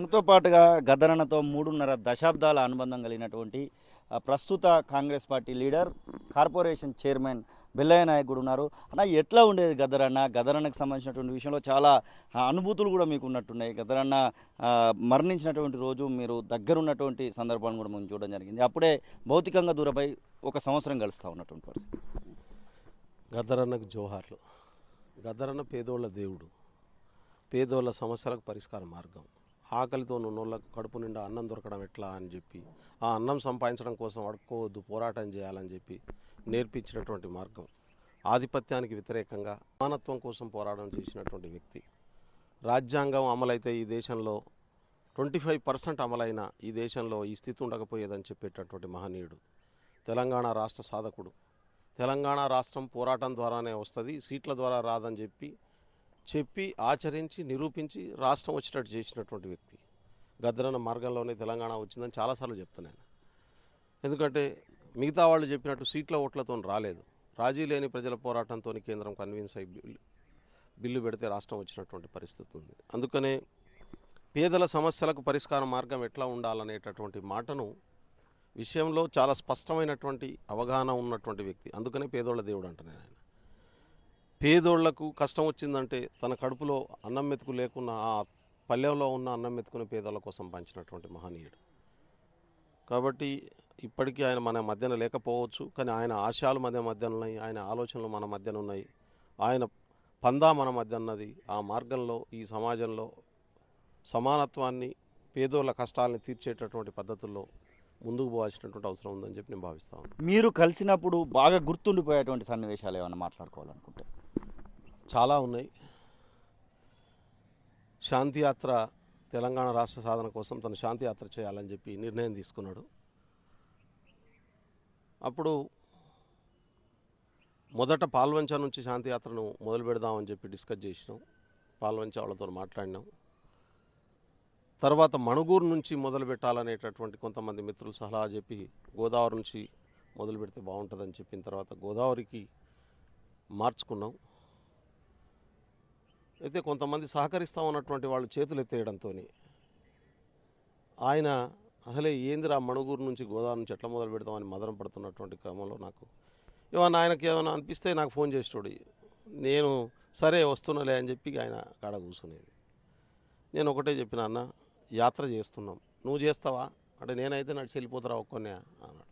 మనతో పాటుగా గద్దరన్నతో 3.5 దశాబ్దాల అనుబంధం కలిగినటువంటి ప్రస్తుత Congress party leader corporation chairman Bellaiah Naik కూడా ఉన్నారు. అన్న, ఎట్లా ఉండేది గద్దరన్నకు సంబంధించినటువంటి విషయంలో చాలా అనుభూతులు కూడా మీకు ఉన్నట్టున్నాయి. గద్దరన్న మరణించినటువంటి రోజు మీరు దగ్గరున్నటువంటి సందర్భాన్ని కూడా మనం చూడడం జరిగింది. అప్పుడే భౌతికంగా దూరపై 1 సంవత్సరం గడుస్తూ ఉన్నటువంటి పరిస్థితి. గద్దరన్నకు జోహార్లు. గద్దరన్న పేదోళ్ళ దేవుడు, పేదోళ్ళ సమస్యలకు పరిష్కార మార్గం. ఆకలితో ఉన్నోళ్ళకు కడుపు నిండా అన్నం దొరకడం ఎట్లా అని చెప్పి, ఆ అన్నం సంపాదించడం కోసం అడుక్కోవద్దు, పోరాటం చేయాలని చెప్పి నేర్పించినటువంటి మార్గం. ఆధిపత్యానికి వ్యతిరేకంగా సమానత్వం కోసం పోరాటం చేసినటువంటి వ్యక్తి. రాజ్యాంగం అమలైతే ఈ దేశంలో 25% అమలైన ఈ దేశంలో ఈ స్థితి ఉండకపోయేదని చెప్పేటటువంటి మహనీయుడు. తెలంగాణ రాష్ట్ర సాధకుడు. తెలంగాణ రాష్ట్రం పోరాటం ద్వారానే వస్తుంది, సీట్ల ద్వారా రాదని చెప్పి ఆచరించి నిరూపించి రాష్ట్రం వచ్చేటట్టు చేసినటువంటి వ్యక్తి. గద్దరన్న మార్గంలోనే తెలంగాణ వచ్చిందని చాలాసార్లు చెప్తున్నాను. ఎందుకంటే మిగతా వాళ్ళు చెప్పినట్టు సీట్ల ఓట్లతో రాలేదు. రాజీ లేని ప్రజల పోరాటంతో కేంద్రం కన్విన్స్ అయ్యి బిల్లు పెడితే రాష్ట్రం వచ్చినటువంటి పరిస్థితి ఉంది. అందుకనే పేదల సమస్యలకు పరిష్కార మార్గం ఎట్లా ఉండాలనేటటువంటి మాటను విషయంలో చాలా స్పష్టమైనటువంటి అవగాహన ఉన్నటువంటి వ్యక్తి. అందుకనే పేదోళ్ళ దేవుడు అంటున్నాను. ఆయన పేదోళ్లకు కష్టం వచ్చిందంటే తన కడుపులో అన్నం మెతుకు లేకున్నా ఆ పల్లెంలో ఉన్న అన్నం మెతుకుని పేదోళ్ళ కోసం పంచినటువంటి మహనీయుడు. కాబట్టి ఇప్పటికీ ఆయన మన మధ్యన లేకపోవచ్చు, కానీ ఆయన ఆశయాలు మధ్యన ఉన్నాయి, ఆయన ఆలోచనలు మన మధ్యన ఉన్నాయి, ఆయన పందా మన మధ్య ఉన్నది. ఆ మార్గంలో ఈ సమాజంలో సమానత్వాన్ని, పేదోళ్ళ కష్టాలని తీర్చేటటువంటి పద్ధతుల్లో ముందుకు పోవాల్సినటువంటి అవసరం ఉందని చెప్పి నేను భావిస్తాను. మీరు కలిసినప్పుడు బాగా గుర్తుండిపోయేటువంటి సన్నివేశాలు ఏమైనా మాట్లాడుకోవాలనుకుంటే? చాలా ఉన్నాయి. శాంతియాత్ర, తెలంగాణ రాష్ట్ర సాధన కోసం తను శాంతియాత్ర చేయాలని చెప్పి నిర్ణయం తీసుకున్నాడు. అప్పుడు మొదట పాల్వంచ నుంచి శాంతియాత్రను మొదలు పెడదామని చెప్పి డిస్కస్ చేసినాం. పాల్వంచ వాళ్ళతో మాట్లాడినాం. తర్వాత మణుగూరు నుంచి మొదలు పెట్టాలనేటటువంటి కొంతమంది మిత్రులు సలహా చెప్పి గోదావరి నుంచి మొదలు పెడితే బాగుంటుందని చెప్పిన తర్వాత గోదావరికి మార్చుకున్నాం. అయితే కొంతమంది సహకరిస్తామన్నటువంటి వాళ్ళు చేతులు ఎత్తేయడంతో ఆయన అసలే ఏందిరా మణుగూరు నుంచి గోదావరి నుంచి ఎట్లా మొదలు పెడతామని మదనం పడుతున్నటువంటి క్రమంలో నాకు ఏమన్నా ఆయనకి ఏమైనా అనిపిస్తే నాకు ఫోన్ చేసేటోడు. నేను సరే వస్తున్నలే అని చెప్పి ఆయన కాడ కూర్చునేది. నేను ఒకటే చెప్పిన, అన్న యాత్ర చేస్తున్నాం, నువ్వు చేస్తావా అంటే నేనైతే నడిచి వెళ్ళిపోతారా ఒక్కొనే అన్నాడు.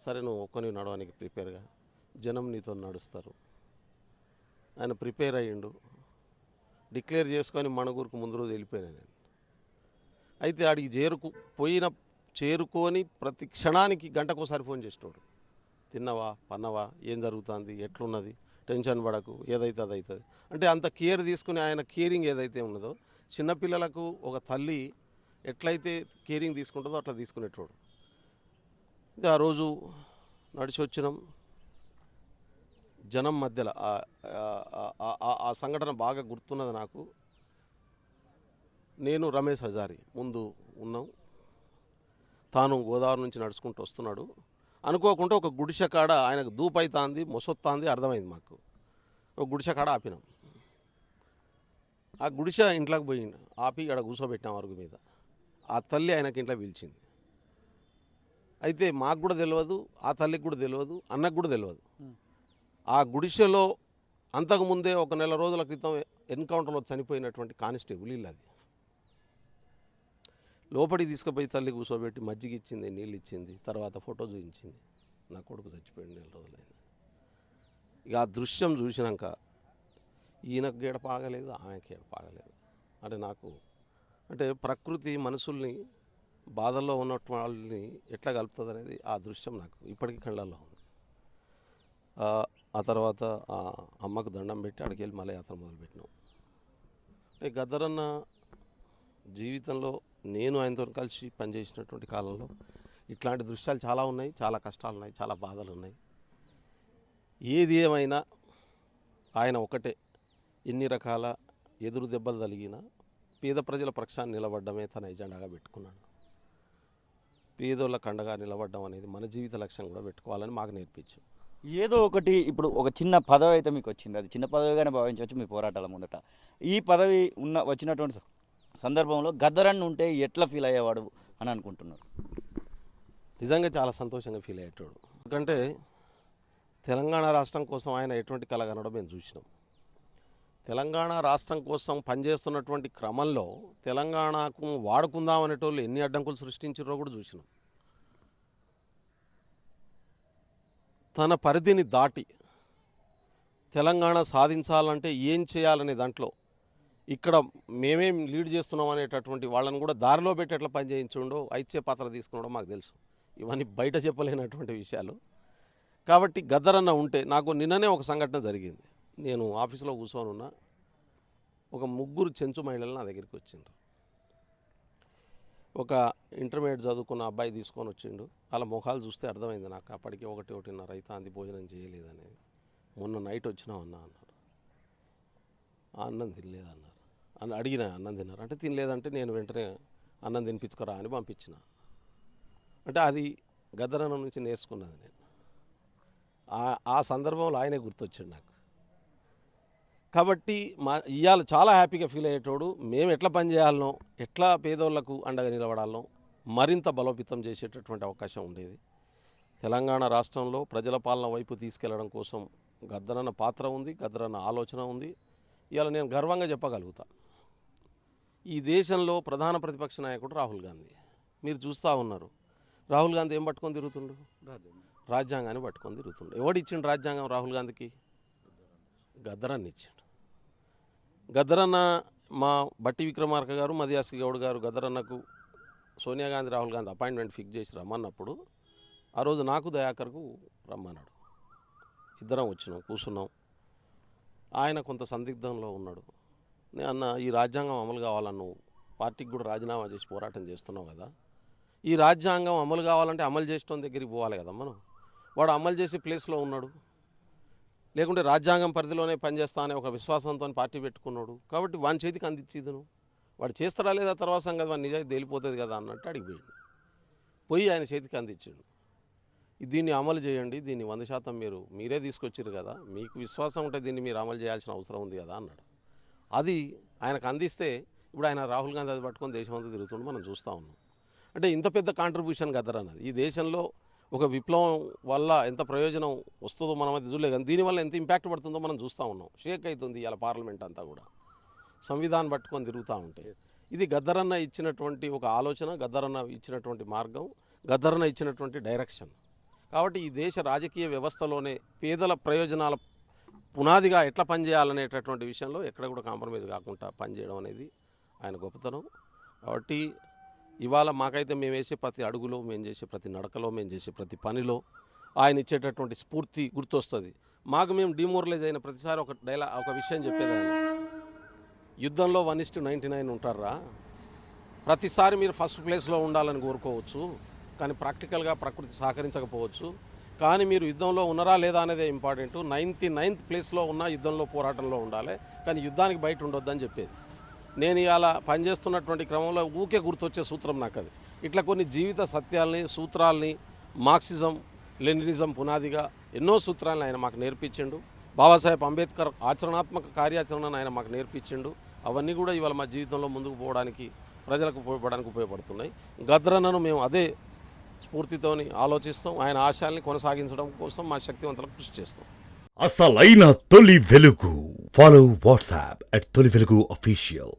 సరే నువ్వు ఒక్కొని నడవడానికి ప్రిపేర్గా, జనం నీతో నడుస్తారు. ఆయన ప్రిపేర్ అయ్యిండు. డిక్లేర్ చేసుకొని మణుగూరుకు ముందు రోజు వెళ్ళిపోయాను నేను. అయితే ఆడికి చేరుకొని ప్రతి క్షణానికి గంటకోసారి ఫోన్ చేసేటోడు. తిన్నవా, పన్నవా, ఏం జరుగుతుంది, ఎట్లున్నది, టెన్షన్ పడకు, ఏదైతే అది అవుతుంది అంటే అంత కేర్ తీసుకుని ఆయన కేరింగ్ ఏదైతే ఉన్నదో చిన్నపిల్లలకు ఒక తల్లి ఎట్లయితే కేరింగ్ తీసుకుంటుందో అట్లా తీసుకునేటోడు. ఇది ఆ రోజు నడిచి వచ్చినాం. జనం మధ్యలో ఆ సంఘటన బాగా గుర్తున్నది నాకు. నేను రమేష్ హజారి ముందు ఉన్నాం. తాను గోదావరి నుంచి నడుచుకుంటూ వస్తున్నాడు. అనుకోకుండా ఒక గుడిసె కాడ ఆయనకు దూపైతాంది, మొసొత్తాంది అర్థమైంది మాకు. ఒక గుడిసె కాడ ఆపినాం. ఆ గుడిసె ఇంట్లోకి పోయిండు. ఆపి ఆడ కూర్చోబెట్టాం అరుగు మీద. ఆ తల్లి ఆయనకి ఇంట్లో పిలిచింది. అయితే మాకు కూడా తెలియదు, ఆ తల్లికి కూడా తెలియదు, అన్నకు కూడా తెలియదు. ఆ గుడిసెలో అంతకుముందే 1 నెల రోజుల క్రితం ఎన్కౌంటర్లో చనిపోయినటువంటి కానిస్టేబుల్ ఇల్లు అది. లోపలికి తీసుకుపోయి తల్లి కూర్చోబెట్టి మజ్జిగ ఇచ్చింది, నీళ్ళు ఇచ్చింది, తర్వాత ఫోటో చూపించింది. నా కొడుకు చచ్చిపోయింది, 4 రోజులైంది. ఇక ఆ దృశ్యం చూసినాక ఈయనకు గేడ పాగలేదు, ఆమెకి గేడ పాగలేదు. అంటే నాకు అంటే ప్రకృతి మనుషుల్ని బాధల్లో ఉన్నట్టు వాళ్ళని ఎట్లా కలుపుతుంది అనేది ఆ దృశ్యం నాకు ఇప్పటికీ కళ్ళల్లో ఉంది. ఆ తర్వాత ఆ అమ్మకు దండం పెట్టి అక్కడికి వెళ్ళి మళ్ళీ యాత్ర మొదలుపెట్టినాం. అంటే గద్దరన్న జీవితంలో నేను ఆయనతో కలిసి పనిచేసినటువంటి కాలంలో ఇట్లాంటి దృశ్యాలు చాలా ఉన్నాయి, చాలా కష్టాలు ఉన్నాయి, చాలా బాధలు ఉన్నాయి. ఏది ఏమైనా ఆయన ఒకటే, ఎన్ని రకాల ఎదురు దెబ్బలు తగిలినా పేద ప్రజల పక్షాన్ని నిలబడమే తన ఎజెండాగా పెట్టుకున్నాడు. పేదోళ్ళ కండగా నిలబడడం అనేది మన జీవిత లక్ష్యం కూడా పెట్టుకోవాలని మాకు నేర్పించు. ఏదో ఒకటి ఇప్పుడు ఒక చిన్న పదవి అయితే మీకు వచ్చింది, అది చిన్న పదవిగానే భావించవచ్చు మీ పోరాటాల ముందట. ఈ పదవి వచ్చినటువంటి సందర్భంలో గద్దరన్న ఉంటే ఎట్లా ఫీల్ అయ్యేవాడు అని అనుకుంటున్నారు? నిజంగా చాలా సంతోషంగా ఫీల్ అయ్యేటోడు. ఎందుకంటే తెలంగాణ రాష్ట్రం కోసం ఆయన ఎటువంటి కళ కనడం మేము చూసినాం. తెలంగాణ రాష్ట్రం కోసం పనిచేస్తున్నటువంటి క్రమంలో తెలంగాణకు వాడుకుందాం అనేటోళ్ళు ఎన్ని అడ్డంకులు సృష్టించారో కూడా చూసినాం. తన పరిధిని దాటి తెలంగాణ సాధించాలంటే ఏం చేయాలనే దాంట్లో ఇక్కడ మేమేం లీడ్ చేస్తున్నాం అనేటటువంటి వాళ్ళని కూడా దారిలో పెట్టి ఎట్లా పని చేయించుండో ఐచ్ఛే పాత్ర తీసుకున్నాడో మాకు తెలుసు. ఇవన్నీ బయట చెప్పలేనటువంటి విషయాలు. కాబట్టి గద్దరన్న ఉంటే నాకు నిన్ననే ఒక సంఘటన జరిగింది. నేను ఆఫీసులో కూర్చొని ఉన్నా, ఒక 3 చెంచు మహిళలు నా దగ్గరికి వచ్చిండ్రు. ఒక ఇంటర్మీడియట్ చదువుకున్న అబ్బాయి తీసుకొని వచ్చిండు. వాళ్ళ ముఖాలు చూస్తే అర్థమైంది నాకు అప్పటికే 1-1:30 అవుతుంది, భోజనం చేయలేదనేది. మొన్న నైట్ వచ్చినామన్నా అన్నారు. అన్నం తినలేదన్నారు అని అడిగిన. అన్నం తిన్నారు అంటే తినలేదంటే నేను వెంటనే అన్నం తినిపించుకోరా అని పంపించిన. అంటే అది గద్దరన్న నుంచి నేర్చుకున్నది నేను. ఆ సందర్భంలో ఆయనే గుర్తొచ్చాడు నాకు. కాబట్టి ఇవాళ చాలా హ్యాపీగా ఫీల్ అయ్యేటోడు. మేము ఎట్లా పనిచేయాలనో, ఎట్లా పేదోళ్లకు అండగా నిలబడాలనో మరింత బలోపేతం చేసేటటువంటి అవకాశం ఉండేది. తెలంగాణ రాష్ట్రంలో ప్రజల పాలన వైపు తీసుకెళ్లడం కోసం గద్దరన్న పాత్ర ఉంది, గద్దరన్న ఆలోచన ఉంది. ఇవాళ నేను గర్వంగా చెప్పగలుగుతా, ఈ దేశంలో ప్రధాన ప్రతిపక్ష నాయకుడు రాహుల్ గాంధీ. మీరు చూస్తూ ఉన్నారు, రాహుల్ గాంధీ ఏం పట్టుకొని తిరుగుతుండు? రాజ్యాంగాన్ని పట్టుకొని తిరుగుతుండు. ఎవడిచ్చిండు రాజ్యాంగం రాహుల్ గాంధీకి? గద్దరన్న ఇచ్చిండు. గద్దరన్న మా బట్టి విక్రమార్క గారు, మదియాసి గౌడ్ గారు గద్దరన్నకు సోనియా గాంధీ, రాహుల్ గాంధీ అపాయింట్మెంట్ ఫిక్స్ చేసి రమ్మన్నప్పుడు ఆ రోజు నాకు దయాకర్కు రమ్మన్నాడు. ఇద్దరం వచ్చినాం, కూర్చున్నాం. ఆయన కొంత సందిగ్ధంలో ఉన్నాడు. నేను అన్న, ఈ రాజ్యాంగం అమలు కావాలని నువ్వు పార్టీకి కూడా రాజీనామా చేసి పోరాటం చేస్తున్నావు కదా, ఈ రాజ్యాంగం అమలు కావాలంటే అమలు చేసిన దగ్గరికి పోవాలి కదా మనం. వాడు అమలు చేసే ప్లేస్లో ఉన్నాడు, లేకుంటే రాజ్యాంగం పరిధిలోనే పనిచేస్తా అనే ఒక విశ్వాసంతో పార్టీ పెట్టుకున్నాడు. కాబట్టి వాని చేతికి అందించేది నువ్వు, వాడు చేస్తాడా లేదా తర్వాత సంగతి, వాడి నిజాయితీ తేలిపోతుంది కదా అన్నట్టు అడిగిపోయాడు. పోయి ఆయన చేతికి అందించాడు. దీన్ని అమలు చేయండి, దీన్ని 100% మీరే తీసుకొచ్చారు కదా, మీకు విశ్వాసం ఉంటే దీన్ని మీరు అమలు చేయాల్సిన అవసరం ఉంది కదా అన్నాడు. అది ఆయనకు అందిస్తే ఇప్పుడు ఆయన రాహుల్ గాంధీ అది పట్టుకొని దేశం అంతా తిరుగుతుండే మనం చూస్తూ ఉన్నాం. అంటే ఇంత పెద్ద కాంట్రిబ్యూషన్ గద్దరన్నది. ఈ దేశంలో ఒక విప్లవం వల్ల ఎంత ప్రయోజనం వస్తుందో మనం అది చూడలేదు, కానీ దీనివల్ల ఎంత ఇంపాక్ట్ పడుతుందో మనం చూస్తూ ఉన్నాం. షేక్ అవుతుంది ఇలా పార్లమెంట్ అంతా కూడా, సంవిధానం పట్టుకొని తిరుగుతూ ఉంటే. ఇది గద్దరన్న ఇచ్చినటువంటి ఒక ఆలోచన, గద్దరన్న ఇచ్చినటువంటి మార్గం, గద్దరన్న ఇచ్చినటువంటి డైరెక్షన్. కాబట్టి ఈ దేశ రాజకీయ వ్యవస్థలోనే పేదల ప్రయోజనాల పునాదిగా ఎట్లా పనిచేయాలనేటటువంటి విషయంలో ఎక్కడ కూడా కాంప్రమైజ్ కాకుండా పనిచేయడం అనేది ఆయన గొప్పతనం. కాబట్టి ఇవాళ మాకైతే మేము వేసే ప్రతి అడుగులో, మేము చేసే ప్రతి నడకలో, మేము చేసే ప్రతి పనిలో ఆయన ఇచ్చేటటువంటి స్ఫూర్తి గుర్తొస్తుంది మాకు. మేము డిమోరలైజ్ అయిన ప్రతిసారి ఒక విషయం చెప్పేది ఆయన, యుద్ధంలో 1:99 ఉంటారా, ప్రతిసారి మీరు ఫస్ట్ ప్లేస్లో ఉండాలని కోరుకోవచ్చు, కానీ ప్రాక్టికల్గా ప్రకృతి సహకరించకపోవచ్చు, కానీ మీరు యుద్ధంలో ఉన్నారా లేదా అనేదే ఇంపార్టెంట్. 99th ప్లేస్లో ఉన్న యుద్ధంలో పోరాటంలో ఉండాలి, కానీ యుద్ధానికి బయట ఉండొద్దని చెప్పేది. నేను ఇవాళ పనిచేస్తున్నటువంటి క్రమంలో ఊకే గుర్తొచ్చే సూత్రం నాకు అది. ఇట్లా కొన్ని జీవిత సత్యాల్ని, సూత్రాల్ని, మార్క్సిజం, లెనినిజం పునాదిగా ఎన్నో సూత్రాలను ఆయన మాకు నేర్పించిండు. బాబాసాహెబ్ అంబేద్కర్ ఆచరణాత్మక కార్యాచరణను ఆయన మాకు నేర్పించిండు. అవన్నీ కూడా ఇవాళ మా జీవితంలో ముందుకు పోవడానికి, ప్రజలకు ఉపయోగపడడానికి ఉపయోగపడుతున్నాయి. గద్దరన్నను మేము అదే స్ఫూర్తితోని ఆలోచిస్తాం. ఆయన ఆశయాల్ని కొనసాగించడం కోసం మా శక్తివంతులకు కృషి చేస్తాం. అసలైన తొలి వెలుగు. ఫాలో వాట్సాప్ @తొలి వెలుగు official.